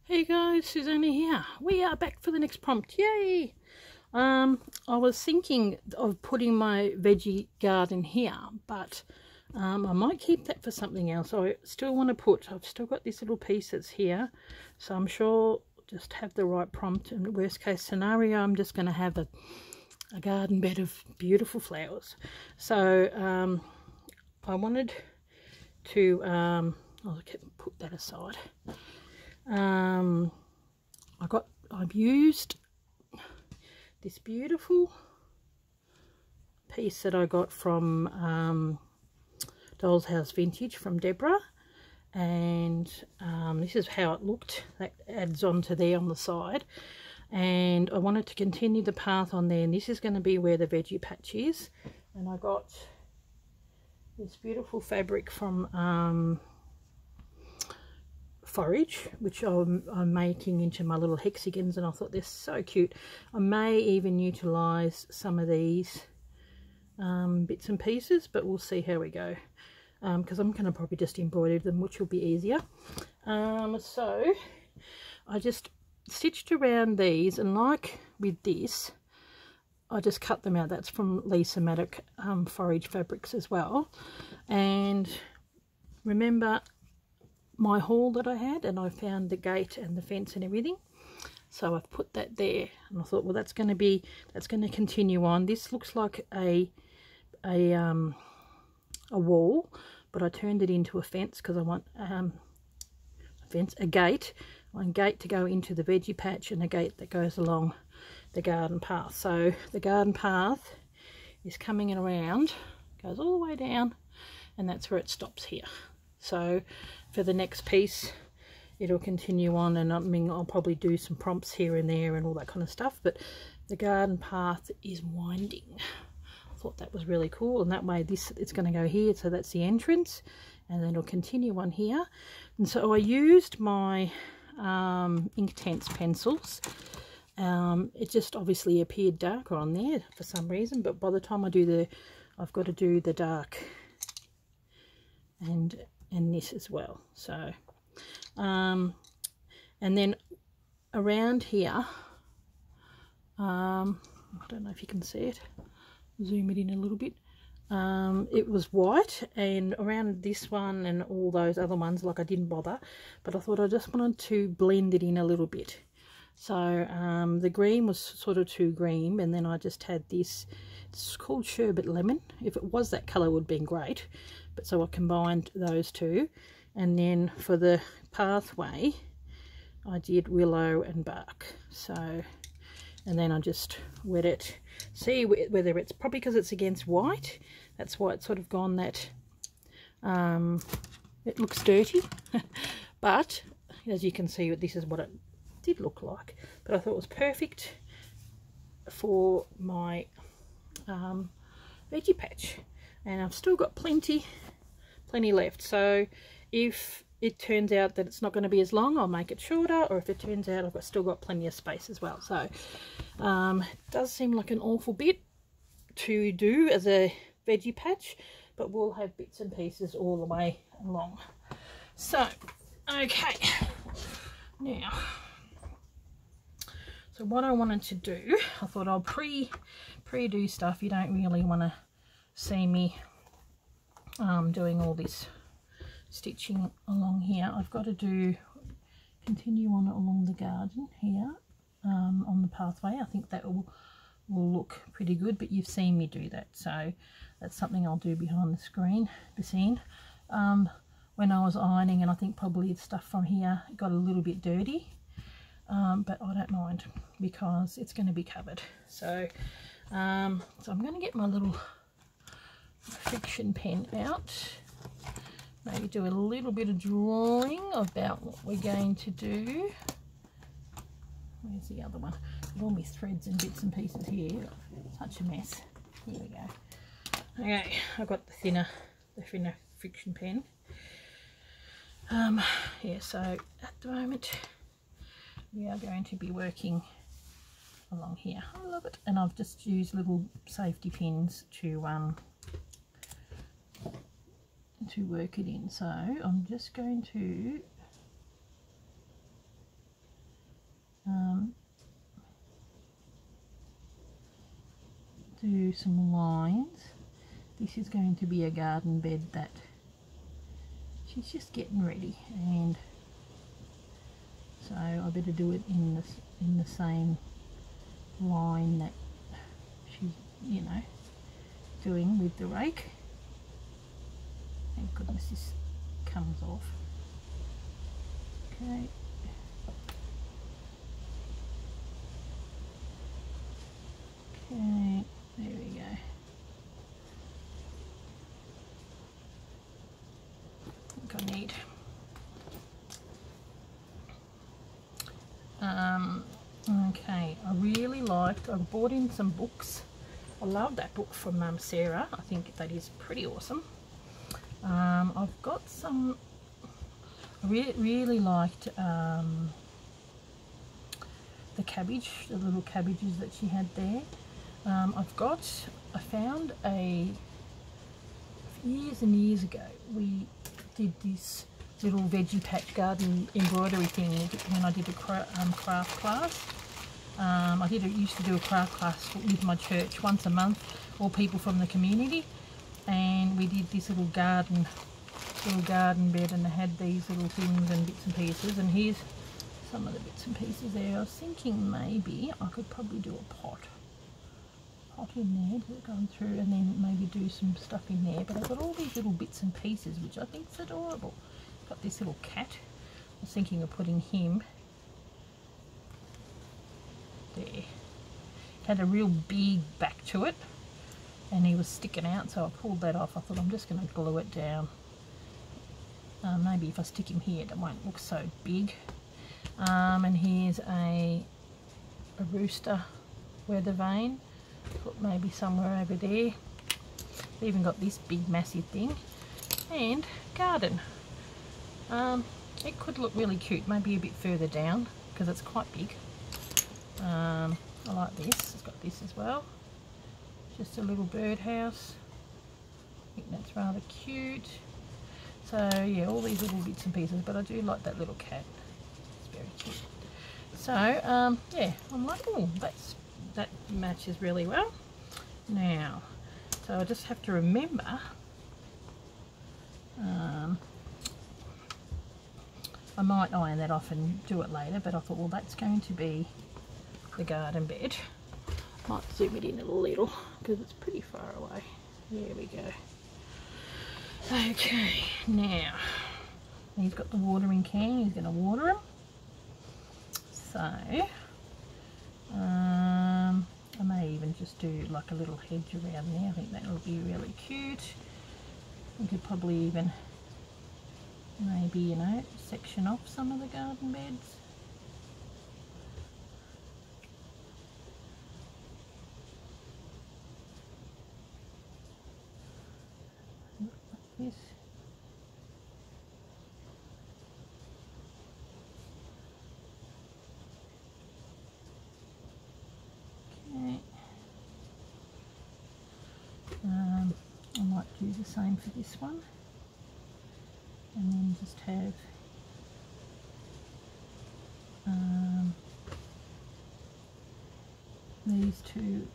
Hey guys, Susanna here. We are back for the next prompt. Yay! I was thinking of putting my veggie garden here, but I might keep that for something else. I still want to put, I've still got this little piece that's here, so I'm sure just have the right prompt. And worst case scenario, I'm just going to have a garden bed of beautiful flowers. So I wanted to, put that aside. I've used this beautiful piece that I got from Doll's House Vintage from Deborah, and this is how it looked. That adds on to there on the side, and I wanted to continue the path on there, and this is going to be where the veggie patch is. And I got this beautiful fabric from Forage, which I'm making into my little hexagons, and I thought they're so cute. I may even utilise some of these bits and pieces, but we'll see how we go, because I'm going to probably just embroider them, which will be easier. So I just stitched around these, and like with this, I just cut them out. That's from Lisa Maddock Forage Fabrics as well. And remember my haul that I had, and I found the gate and the fence and everything, so I've put that there, and I thought, well, that's going to continue on. This looks like a wall, but I turned it into a fence because I want a gate. I want a gate to go into the veggie patch, and a gate that goes along the garden path. So the garden path is coming in around, goes all the way down, and that's where it stops here. So for the next piece, it'll continue on, and I mean, I'll probably do some prompts here and there and all that kind of stuff, but the garden path is winding. I thought that was really cool, and that way it's going to go here, so that's the entrance, and then it'll continue on here. And so I used my Inktense pencils. It just obviously appeared darker on there for some reason, but by the time I do I've got to do the dark and this as well. So and then around here, I don't know if you can see it, zoom it in a little bit, it was white, and around this one and all those other ones, like, I didn't bother, but I thought I just wanted to blend it in a little bit. So the green was sort of too green, and then I just had this, it's called Sherbet Lemon. If it was that colour, it would have been great, but so I combined those two. And then for the pathway, I did willow and bark. So, and then I just wet it. See whether it's probably because it's against white, that's why it's sort of gone that it looks dirty. But as you can see, this is what it did look like. But I thought it was perfect for my veggie patch, and I've still got plenty left. So if it turns out that it's not going to be as long, I'll make it shorter, or if it turns out I've still got plenty of space as well. So it does seem like an awful bit to do as a veggie patch, but we'll have bits and pieces all the way along. So okay, now, so what I wanted to do, I thought I'll pre-do stuff. You don't really want to see me doing all this stitching along here. I've got to continue on along the garden here, on the pathway. I think that will look pretty good, but you've seen me do that, so that's something I'll do behind the scene. When I was ironing, and I think probably the stuff from here got a little bit dirty, but I don't mind because it's going to be covered. So so I'm going to get my little friction pen out, maybe do a little bit of drawing about what we're going to do. Where's the other one? All my threads and bits and pieces here, such a mess. Here we go. Okay, I've got the thinner friction pen. Yeah, so at the moment we are going to be working along here. I love it, and I've just used little safety pins to work it in. So I'm just going to do some lines. This is going to be a garden bed that she's just getting ready, and so I better do it in the same line that she's, you know, doing with the rake. Thank goodness this comes off. Okay. Okay, there we go. I think I need okay, I really liked, I bought in some books. I love that book from Sarah. I think that is pretty awesome. I've got some, I really liked the cabbage, the little cabbages that she had there. I found years and years ago, we did this little veggie pack garden embroidery thing when I did a craft class. I used to do a craft class with my church once a month, all people from the community, and we did this little garden bed, and they had these little things and bits and pieces, and here's some of the bits and pieces there. I was thinking maybe I could probably do a pot in there to go through, and then maybe do some stuff in there. But I've got all these little bits and pieces which I think is adorable. Got this little cat. I was thinking of putting him there. Had a real big back to it, and he was sticking out, so I pulled that off. I thought I'm just going to glue it down. Maybe if I stick him here it won't look so big. And here's a rooster weather vane. Put maybe somewhere over there. Even got this big massive thing, and garden. It could look really cute, maybe a bit further down because it's quite big. I like this. It's got this as well. Just a little birdhouse. I think that's rather cute. So yeah, all these little bits and pieces, but I do like that little cat. It's very cute. So yeah, I'm like, oh, that matches really well. Now, so I just have to remember, I might iron that off and do it later, but I thought, well, that's going to be the garden bed. Might zoom it in a little because it's pretty far away. There we go. Okay, now he's got the watering can. He's going to water them. So I may even just do like a little hedge around there. I think that will be really cute. We could probably even maybe, you know, section off some of the garden beds. Like this. Okay. I might do the same for this one, and then just have these two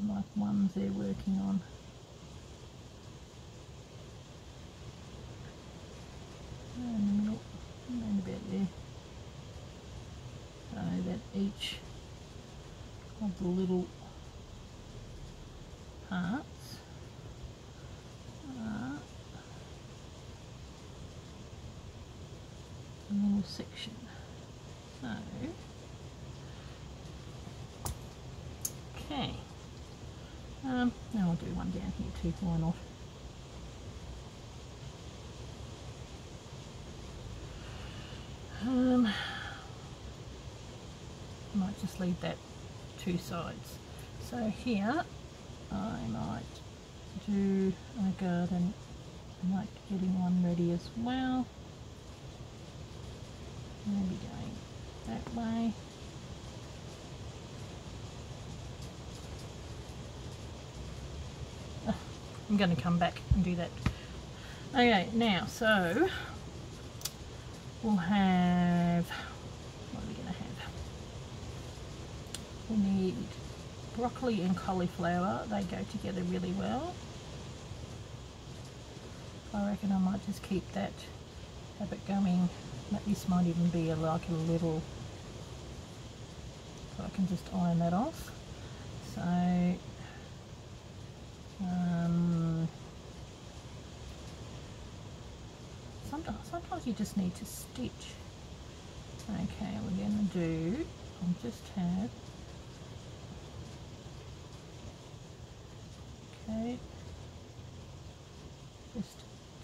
like ones they're working on. In the middle, around about there, so that each of the little parts are a little section. So, okay, now I'll do one down here too, why not? I might just leave that two sides. So here I might do a garden, I like getting one ready as well. Maybe going that way. I'm going to come back and do that. Okay, now so we'll have, what are we going to have? We need broccoli and cauliflower, they go together really well. I reckon I might just keep that, have it going. This might even be like a little, so I can just iron that off. So sometimes you just need to stitch. Okay, we're going to do, I'll just have, okay, just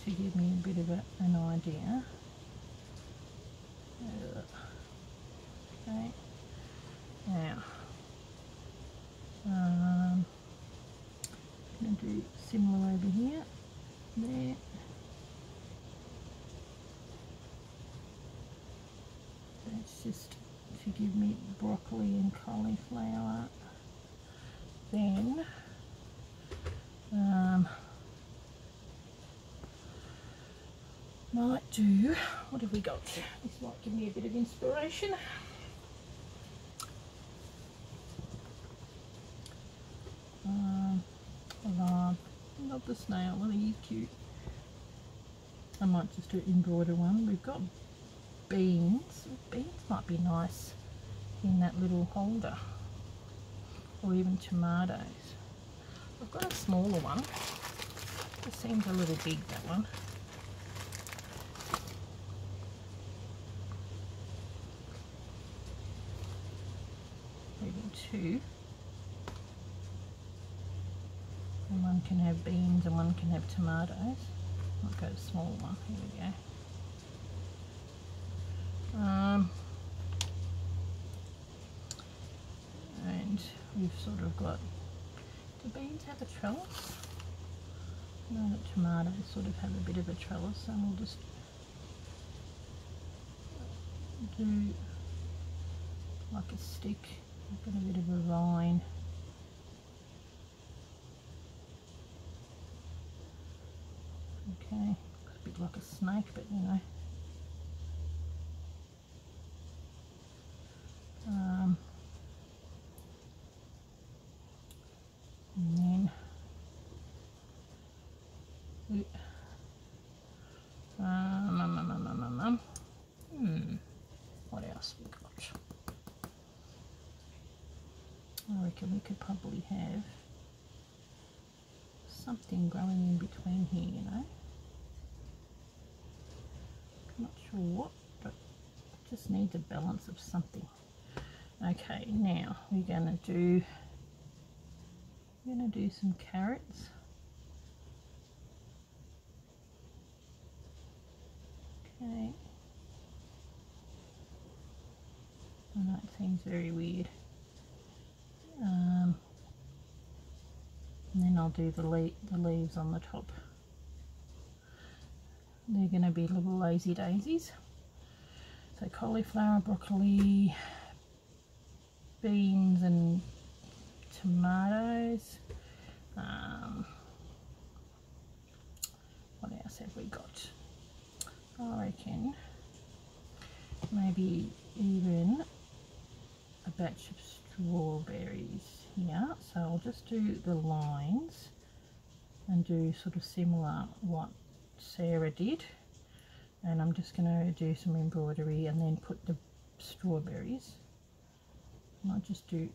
to give me a bit of an idea. Okay, now I'm going to do similar over here, there. That's just to give me broccoli and cauliflower. Then might do, what have we got? This might give me a bit of inspiration. Love the snail, well, he's cute. I might just do embroider one. We've got beans. Beans might be nice in that little holder, or even tomatoes. I've got a smaller one. It seems a little big, that one. Maybe two. And one can have beans and one can have tomatoes. I'll go to small one. Here we go. And we've sort of got, do beans have a trellis? No, the tomatoes sort of have a bit of a trellis, and we'll just do like a stick, got a bit of a vine. Okay, looks a bit like a snake, but you know. And then what else we got? I reckon we could probably have something growing in between here, you know. I'm not sure what, but it just needs a balance of something. Okay, now we're gonna do some carrots. Okay. I know it seems very weird. And then I'll do the leaves on the top. They're going to be little lazy daisies. So cauliflower, broccoli, beans and tomatoes. What else have we got? I reckon maybe even a batch of strawberries here. So I'll just do the lines and do sort of similar what Sarah did, and I'm just going to do some embroidery and then put the strawberries. I might just do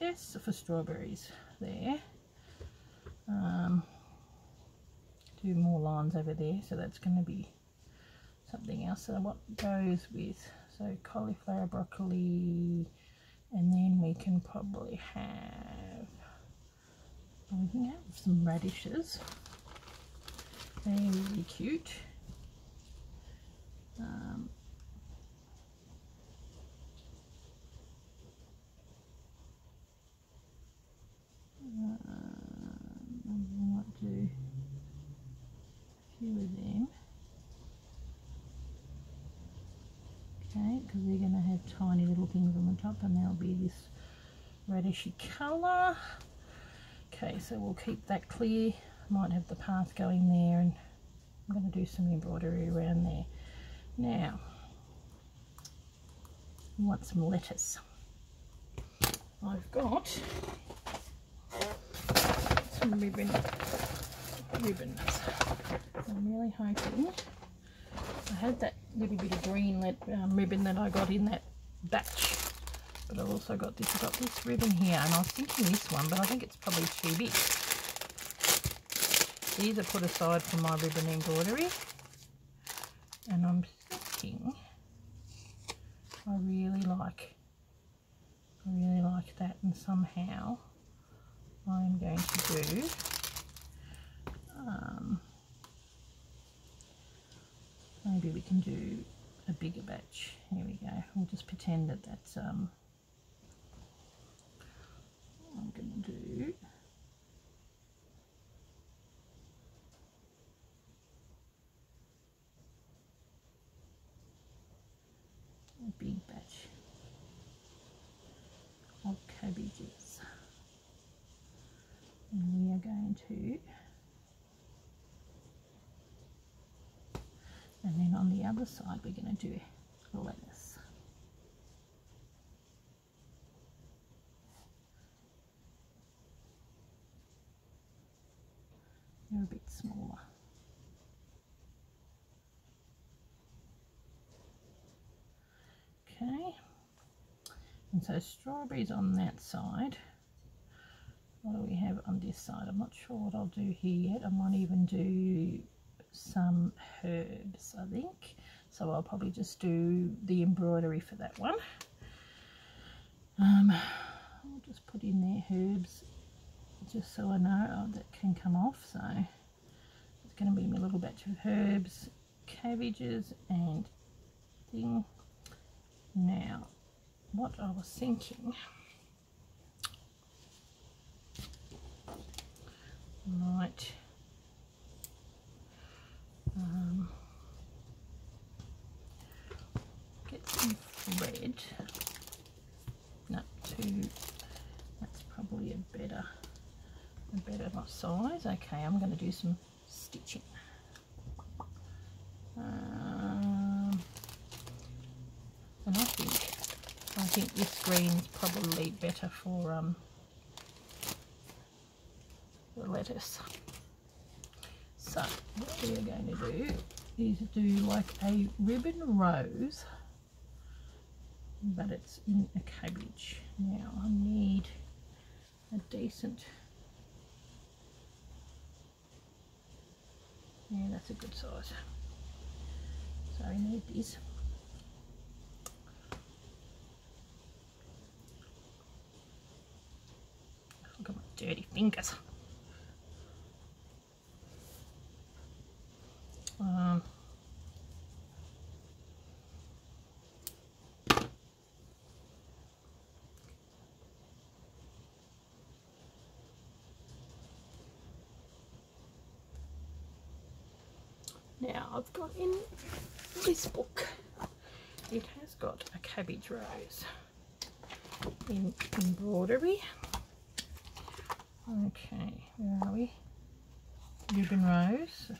S for strawberries there. Do more lines over there, so that's going to be something else. So what goes with, so cauliflower, broccoli, and then we can probably have, we can have some radishes. They're really cute. I might do a few of them. Okay, because they're going to have tiny little things on the top, and there'll be this radishy colour. Okay, so we'll keep that clear. Might have the path going there, and I'm going to do some embroidery around there. Now, we want some lettuce. I've got some ribbons. I'm really hoping I had that little bit of green ribbon that I got in that batch, but I've also got this. I've got this ribbon here, and I was thinking this one, but I think it's probably too big. These are put aside for my ribbon embroidery, and I'm thinking I really like that, and somehow I'm going to do maybe we can do a bigger batch. Here we go. We'll just pretend that that's I'm going to do a big batch of cabbages, and we are going to, and then on the other side we're going to do lettuce. They're a bit smaller. Okay, and so strawberries on that side. What do we have on this side? I'm not sure what I'll do here yet. I might even do some herbs, I think. So I'll probably just do the embroidery for that one. I'll just put in there herbs, just so I know that can come off. So it's going to be a little batch of herbs, cabbages and thing. Now, what I was thinking, might get some thread. No, that's probably a better size. Okay, I'm going to do some stitching. And I think this green's probably better for the lettuce. So what we are going to do is do like a ribbon rose, but it's in a cabbage. Now I need a decent, yeah, that's a good size. So I need this. Look at my dirty fingers. Now I've got in this book, it has got a cabbage rose in embroidery. Okay, where are we? Ribbon rose.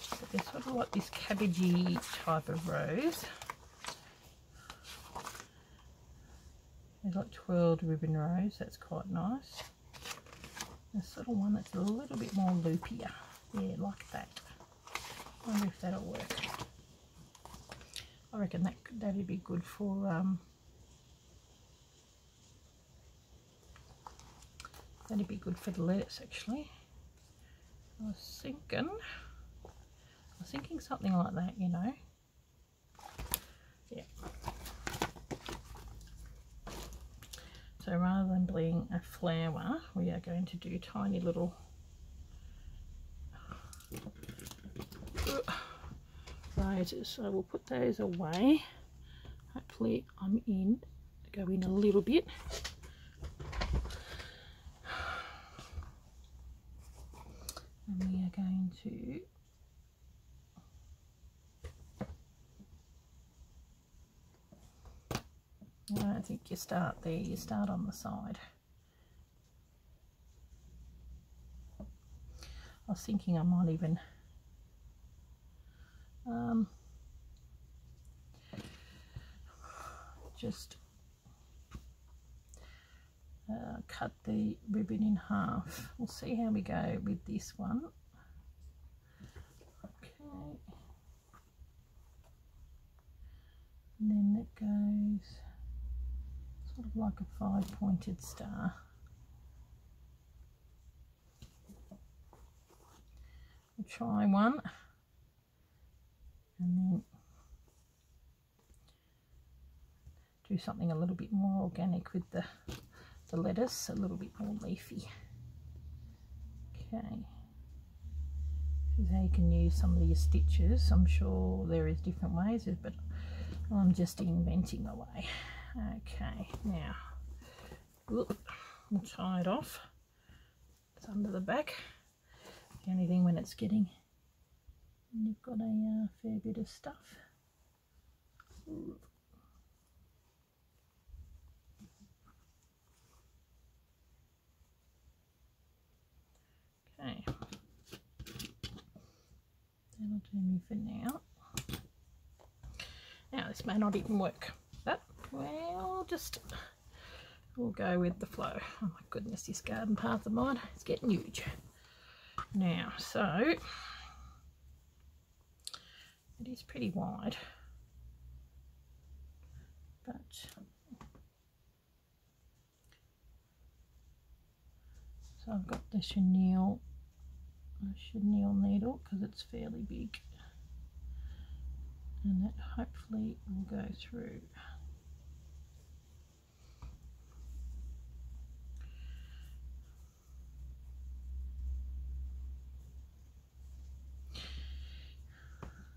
But they're sort of like this cabbagey type of rose. There's like twirled ribbon rose, that's quite nice. There's sort of one that's a little bit more loopier. Yeah, like that. I wonder if that'll work. I reckon that'd be good for the lettuce actually. I was thinking something like that, you know. Yeah. So rather than being a flower, we are going to do tiny little roses. So we'll put those away. Hopefully go in a little bit. And we are going to I don't think you start there, you start on the side. I was thinking I might even cut the ribbon in half. We'll see how we go with this one. Okay, and then it goes sort of like a 5-pointed star. We'll try one and then do something a little bit more organic with the lettuce, a little bit more leafy. Okay, this is how you can use some of these stitches. I'm sure there is different ways, but I'm just inventing a way. Okay, now we'll tie it off. It's under the back. The only thing when it's getting, you've got a fair bit of stuff. Okay, that'll do me for now. Now this may not even work, but we'll go with the flow. Oh my goodness, this garden path of mine is getting huge. Now, so it is pretty wide, but so I've got the chenille needle because it's fairly big, and that hopefully will go through.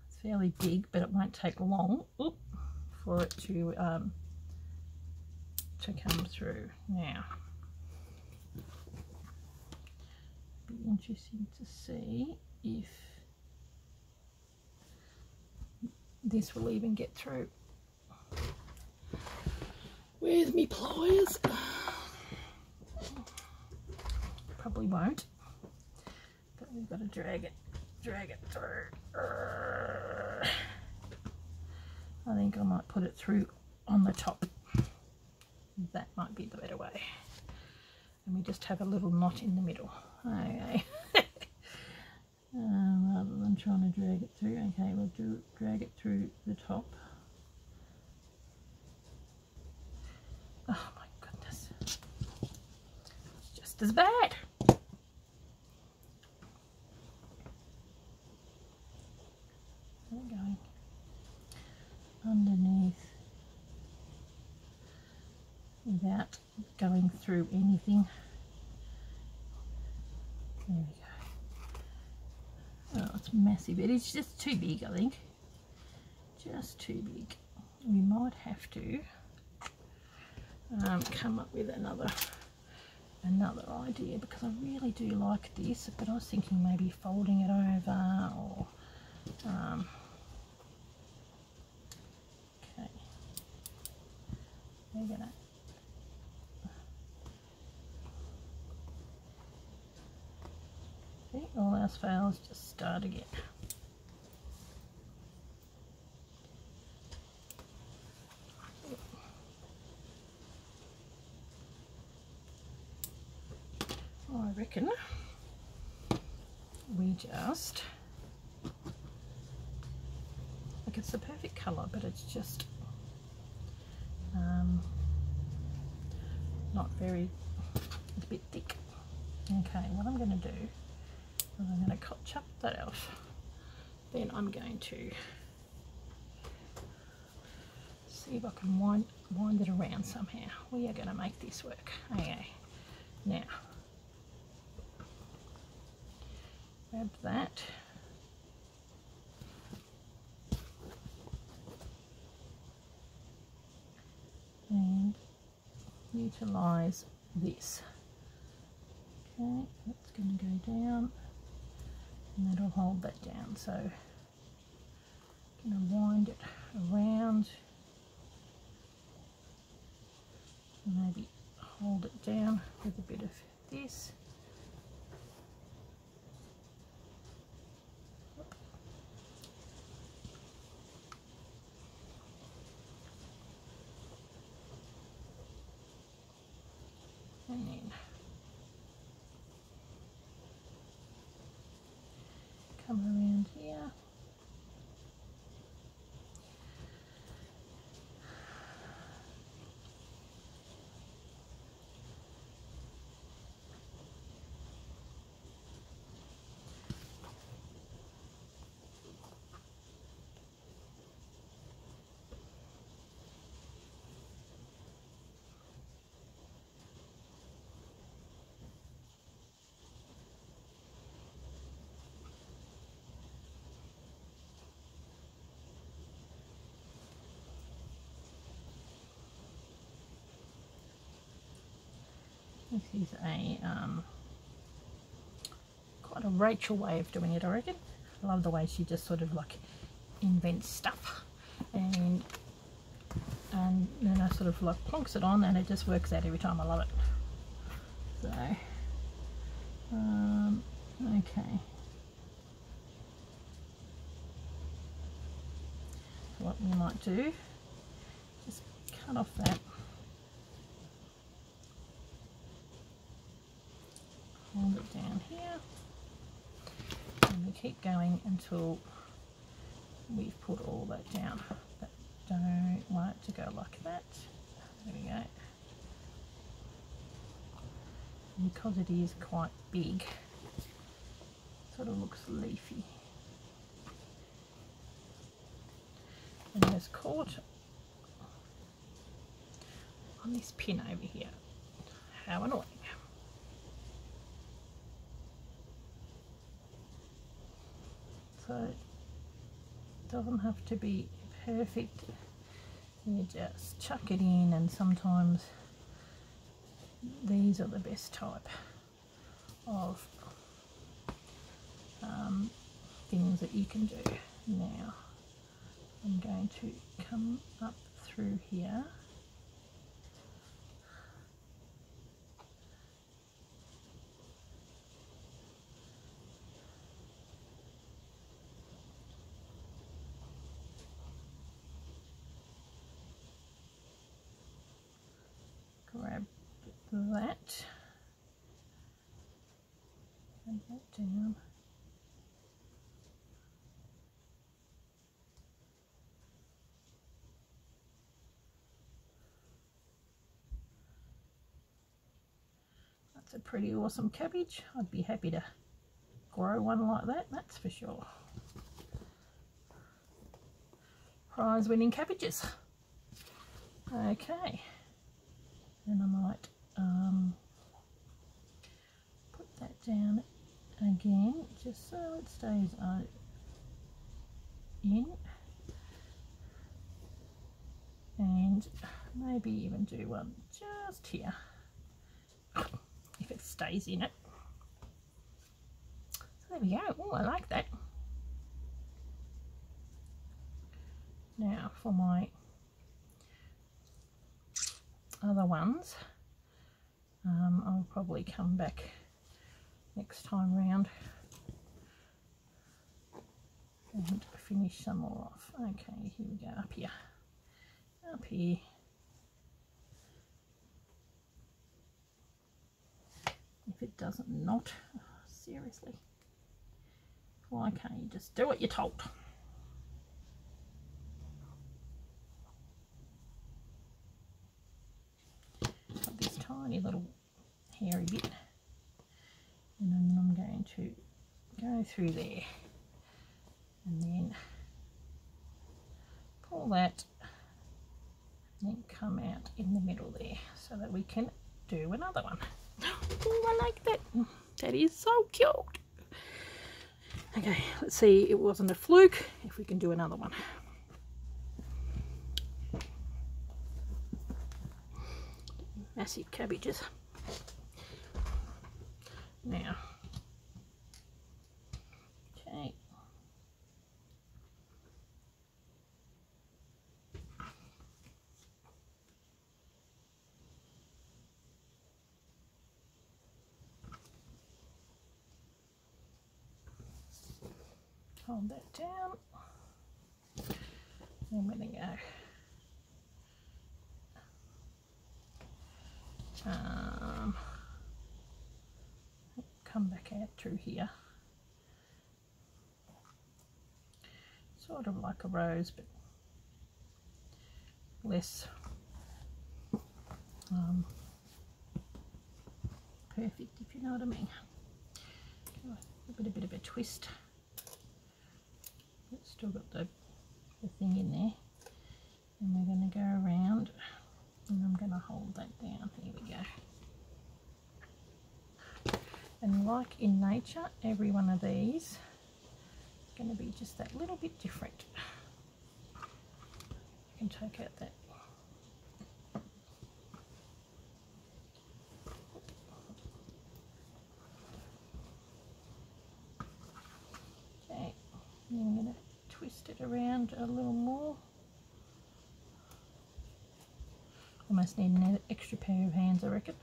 It's fairly big, but it won't take long for it to come through. Now, be interesting to see if this will even get through. Where's me pliers? Probably won't, but we've got to drag it through. I think I might put it through on the top. That might be the better way. And we just have a little knot in the middle. Okay. Rather than trying to drag it through. Okay, we'll drag it through the top. Oh my goodness. It's just as bad. Going underneath without going through anything. There we go. Oh, it's massive. It is just too big, I think. Just too big. We might have to come up with another idea, because I really do like this, but I was thinking maybe folding it over, or okay, we're gonna see, all else fails, just start again. I reckon we just, like, it's the perfect colour, but it's just not very, it's a bit thick. Okay, what I'm going to do is I'm going to chop that off. Then I'm going to see if I can wind it around somehow. We are going to make this work. Okay, now grab that. And utilise this. Okay, that's going to go down, and that'll hold that down. So I'm going to wind it around, maybe hold it down with a bit of this. and then come around here. This is a quite a Rachel way of doing it, I reckon. I love the way she just sort of like invents stuff, and then I sort of like plonks it on and it just works out every time. I love it. So okay, so what we might do, just cut off that. Hold it down here, and we keep going until we've put all that down. But don't want it to go like that. There we go. And because it is quite big, it sort of looks leafy. And there's caught on this pin over here. How annoying. So it doesn't have to be perfect. You just chuck it in, and sometimes these are the best type of things that you can do. Now I'm going to come up through here. Grab that and that down. That's a pretty awesome cabbage. I'd be happy to grow one like that, that's for sure. Prize winning cabbages. Okay. And I might put that down again just so it stays in, and maybe even do one just here if it stays in it. So there we go. Oh, I like that. Now for my other ones, I'll probably come back next time round and finish some more off. Okay, here we go, up here. Up here. If it doesn't knot, oh, seriously, why can't you just do what you're told? Got this tiny little hairy bit, and then I'm going to go through there and then pull that and then come out in the middle there so that we can do another one. Oh, I like that. That is so cute. Okay, let's see, it wasn't a fluke, if we can do another one. Massive cabbages. Now, okay. Hold that down. Then we're going to go come back out through here, sort of like a rose, but less perfect, if you know what I mean. A bit of a twist. It's still got the thing in there, and we're going to go around, and I'm going to hold that down. Here we go. And like in nature, every one of these is going to be just that little bit different. I can take out that. Okay, and I'm going to twist it around a little more. Almost need an extra pair of hands, I reckon.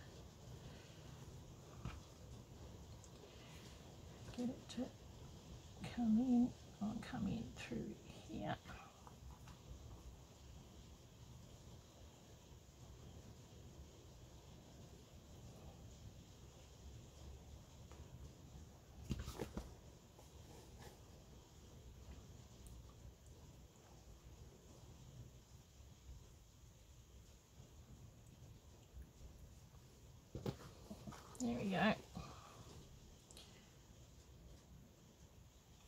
Get it to come in, come in through here. There we go.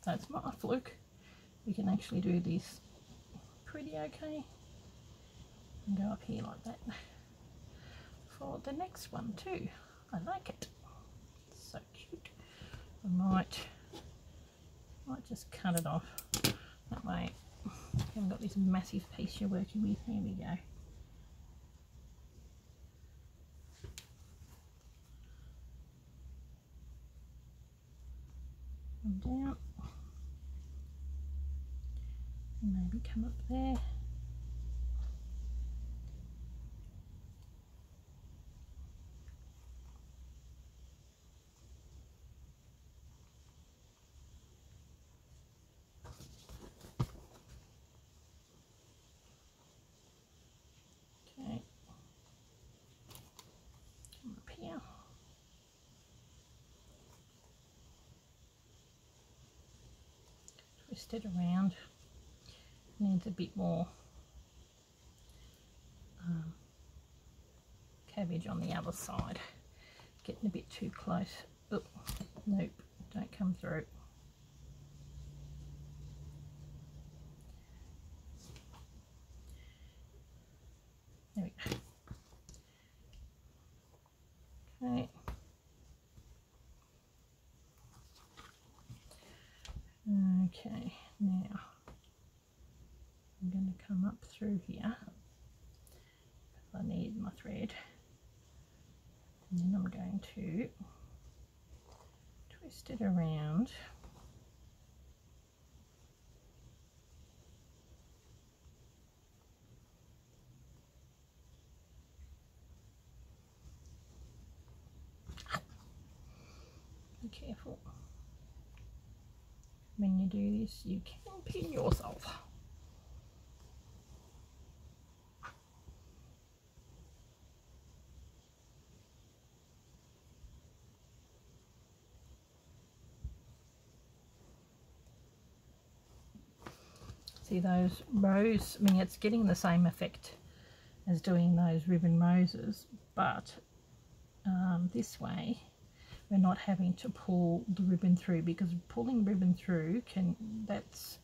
So it's not a fluke. We can actually do this pretty okay. And go up here like that for the next one too. I like it. It's so cute. I might just cut it off. That way you haven't got this massive piece you're working with. Here we go. And down. And maybe come up there. Okay. Come up here. Twist it around. Needs a bit more cabbage on the other side. Getting a bit too close. Oh, nope, don't come through. There we go. Okay. Okay, now I'm going to come up through here because I need my thread, and then I'm going to twist it around. Be careful. When you do this, you can pin yourself. See those rows? I mean, it's getting the same effect as doing those ribbon roses, but this way we're not having to pull the ribbon through, because pulling ribbon through that's,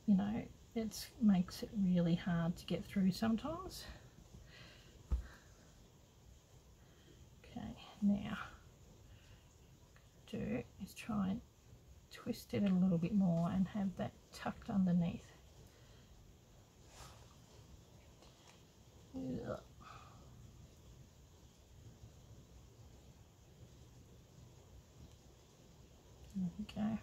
you know, it makes it really hard to get through sometimes. Okay, now what I'm going to do is try and twist it a little bit more and have that tucked underneath. Ugh. There we go.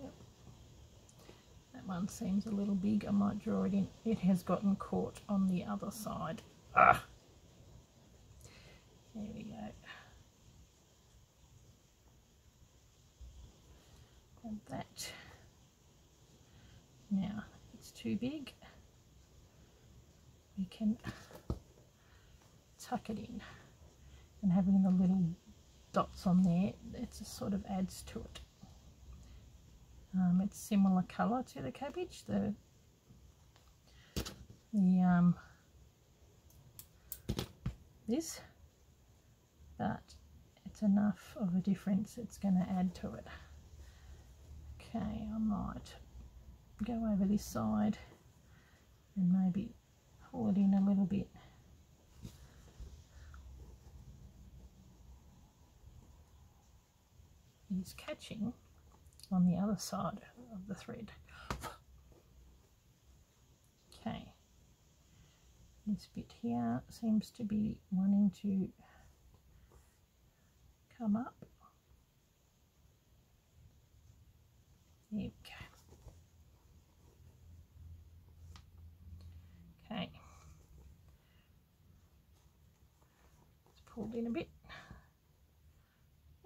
Yep. That one seems a little big. I might draw it in. It has gotten caught on the other side. Ah. There we go. Grab that. it's too big, we can tuck it in, and having the little dots on there, it just sort of adds to it. It's similar colour to the cabbage, this, but it's enough of a difference, it's going to add to it. Okay, I might go over this side and maybe pull it in a little bit. It's catching on the other side of the thread. Okay, this bit here seems to be wanting to come up. There we go. Okay, it's pulled in a bit.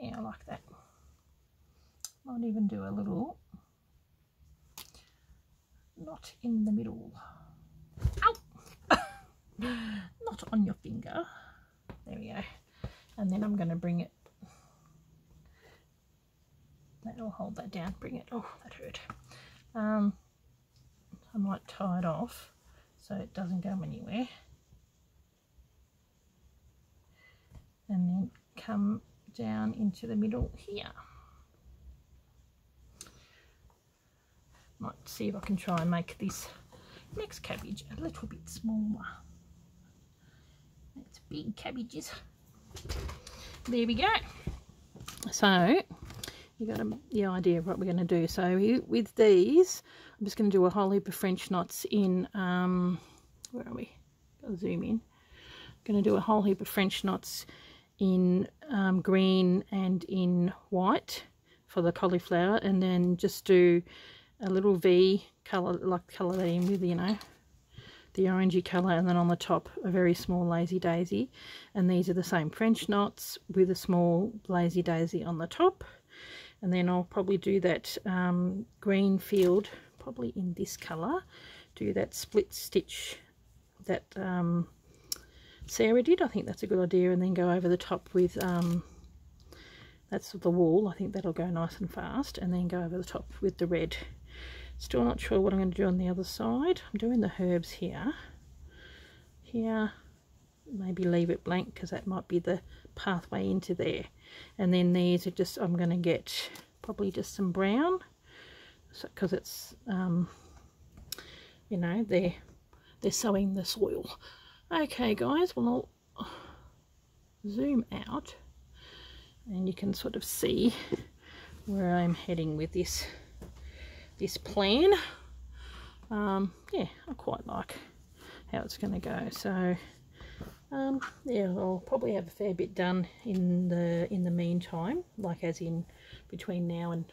Yeah, I like that. Might even do a little knot in the middle. Ow! Not on your finger. There we go. And then I'm going to bring it. That'll hold that down. Bring it. Oh, that hurt. I might tie it off so it doesn't go anywhere. And then come down into the middle here. Might see if I can try and make this next cabbage a little bit smaller. It's big cabbages. There we go. So you got the idea of what we're going to do. So with these, I'm just going to do a whole heap of French knots in, where are we? Got to zoom in. I'm going to do a whole heap of French knots in green and in white for the cauliflower, and then just do a little V colour, like colour that in with, you know, the orangey colour, and then on the top a very small lazy daisy. And these are the same French knots with a small lazy daisy on the top. And then I'll probably do that green field, probably in this colour, do that split stitch that Sarah did. I think that's a good idea. And then go over the top with that's the wool. I think that'll go nice and fast. And then go over the top with the red. Still not sure what I'm going to do on the other side. I'm doing the herbs here. Here, maybe leave it blank because that might be the pathway into there. And then these are just, I'm going to get probably just some brown, because it's you know, they're sowing the soil. Okay guys, well I'll zoom out and you can sort of see where I'm heading with this plan. Yeah, I quite like how it's going to go. So yeah, I'll probably have a fair bit done in the meantime, like as in between now and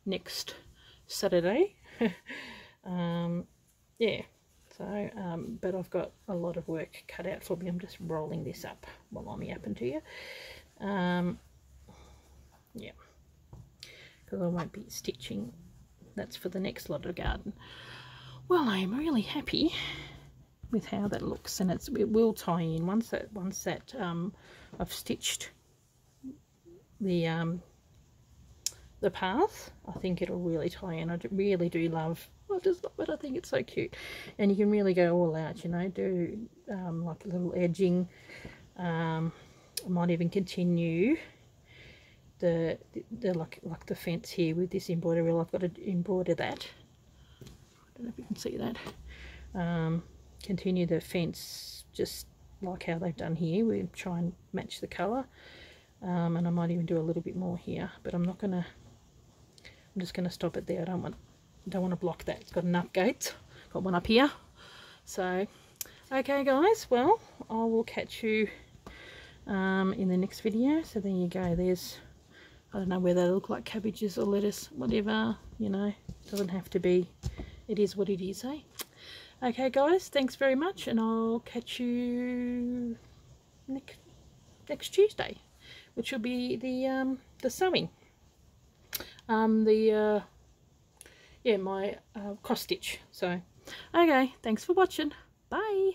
next Saturday. Yeah, so but I've got a lot of work cut out for me. I'm just rolling this up while I'm yapping to you. Yeah, because I won't be stitching. That's for the next lot of garden. Well, I'm really happy with how that looks, and it will tie in once that I've stitched the path. I think it'll really tie in. I really do love. I just love it. I think it's so cute, and you can really go all out. You know, do like a little edging. I might even continue the like the fence here with this embroidery. I've got to embroider that. I don't know if you can see that. Continue the fence just like how they've done here. We try and match the colour, and I might even do a little bit more here, but I'm just gonna stop it there. I don't want to block that. It's got enough gates. Got one up here. So okay guys, well I will catch you in the next video. So there you go. There's, I don't know whether they look like cabbages or lettuce, whatever, you know, doesn't have to be. It is what it is, eh? Okay guys, thanks very much, and I'll catch you next Tuesday, which will be the sewing, yeah, my cross stitch. So Okay, thanks for watching. Bye.